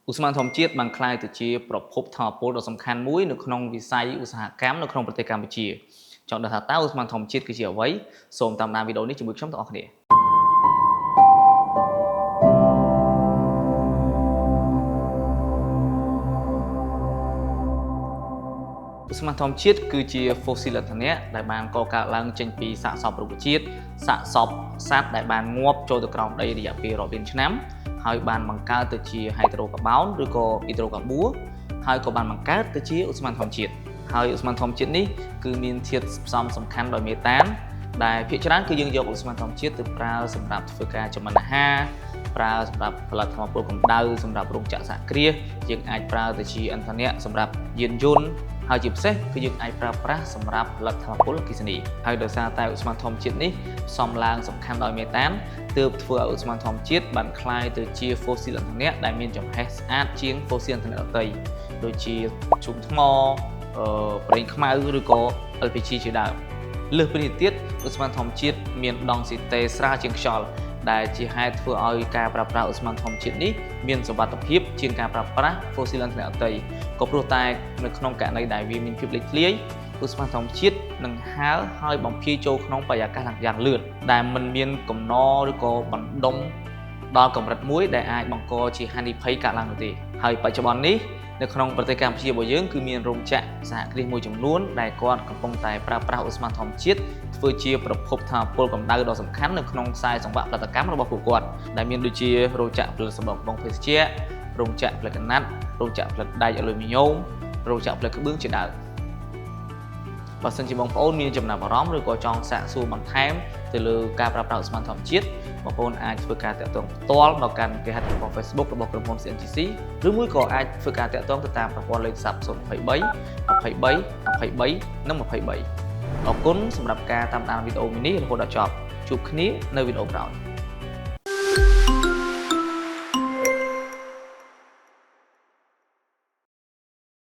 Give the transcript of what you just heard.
ឧស្ម័នធម្មជាតិបានក្លាយទៅជាប្រភពថាមពលដ៏សំខាន់មួយនៅក្នុងវិស័យឧស្សាហកម្មនៅក្នុងប្រទេសកម្ពុជាចង់ដឹងថាតើឧស្ម័នធម្មជាតិគឺជាអ្វីសូមតាមដានវីដេអូនេះជាមួយខ្ញុំទាំងអស់គ្នាឧស្ម័នធម្មជាតិគឺជា fossil ឥន្ធនៈដែលបានកកើតឡើងចេញពីសាកសពរុក្ខជាតិសាកសពសត្វដែលបានងាប់ចូលទៅក្រោមដីរយៈពេលរាប់លានឆ្នាំហើយបានបង្កើតទៅជា hydrocarbon ឬក៏ hydrocarbon ហើយក៏បានបង្កើតទៅជាឧស្ម័នធម្មជាតិហើយឧស្ម័នធម្មជាតិនេះគឺមានធាតុផ្សំសំខាន់ដោយមេតានដែលភាគច្រើនគឺយើងយកឧស្ម័នធម្មជាតិទៅប្រើសម្រាប់ធ្វើការចម្អិនអាហារប្រើសម្រាប់ផលិតថាមពលកម្ដៅសម្រាប់រោងចក្រសហគ្រាសយើងអាចប្រើទៅជាឥន្ធនៈសម្រាប់យានយន្តហើយជាពិសេសគឺយើងអាចប្រើប្រាស់សម្រាប់ផលិតថាមពលអគ្គិសនីហើយដោយសារតែឧស្ម័នធម្មជាតិនេះផ្សំឡើងសំខាន់ដោយមេតានទើបធ្វើឲ្យឧស្ម័នធម្មជាតិបានក្លាយទៅជា fossil ឥន្ធនៈដែលមានចំហេះស្អាតជាង fossil ឥន្ធនៈដទៃដូចជាជុំថ្មប្រេងខ្មៅឬក៏ LPG ជាដើមលើសពីនេះទៀតឧស្ម័នធម្មជាតិមានដង់ស៊ីតេស្រាលជាងខ្យល់ដែលជាហេតុធ្វើឲ្យការប្រើប្រាស់ឧស្ម័នធម្មជាតិនេះមានសុវត្ថិភាពជាងការប្រើប្រាស់ fossil ឥន្ធនៈដទៃក៏ព្រោះតែនៅក្នុងករណីដែលវាមានភាពលេចធ្លាយឧស្ម័នធម្មជាតិនឹងហាលហើយបំភាយចូលក្នុងបរិយាកាសយ៉ាងលឿនដែលមិនមានកំណឬក៏បណ្ដុំដល់កម្រិតមួយដែលអាចបង្កជាហានិភ័យកើតឡើងនោះទេហើយបច្ចុប្បន្ននេះនៅក្នុងប្រទេសកម្ពុជារបស់យើងគឺមានរោងចក្រសហគ្រាសមួយចំនួនដែលគាត់កំពុងតែប្រើប្រាស់ឧស្ម័នធម្មជាតិធ្វើជាប្រភពថាមពលកម្ដៅដ៏សំខាន់នៅក្នុងខ្សែសង្វាក់ផលិតកម្មរបស់ពួកគាត់ដែលមានដូចជារោងចក្រផលិតសម្បកបងភេសជ្ជៈរោងចក្រផលិតកណាត់រោងចក្រផលិតដែកអាលូមីញ៉ូមរោងចក្រផលិតក្បឿងជាដើមបើសិនជាបងប្អូនមានចំណាប់អារម្មណ៍ឬក៏ចង់សាកសួរបន្ថែមទៅលើការប្រើប្រាស់ឧស្ម័នធម្មជាតិបងប្អូនអាចធ្វើការតាក់ទងផ្ទាល់មកកាន់គេហទំព័រ Facebook របស់ក្រុមហ៊ុន CNGC ឬមួយក៏អាចធ្វើការតាក់ទងទៅតាមប្រព័ន្ធលេខទូរស័ព្ទ023 23 23 និង 23អរគុណសម្រាប់ការតាមដានវីដេអូនេះរហូតដល់ចប់ជួបគ្នានៅវីដេអូក្រោយ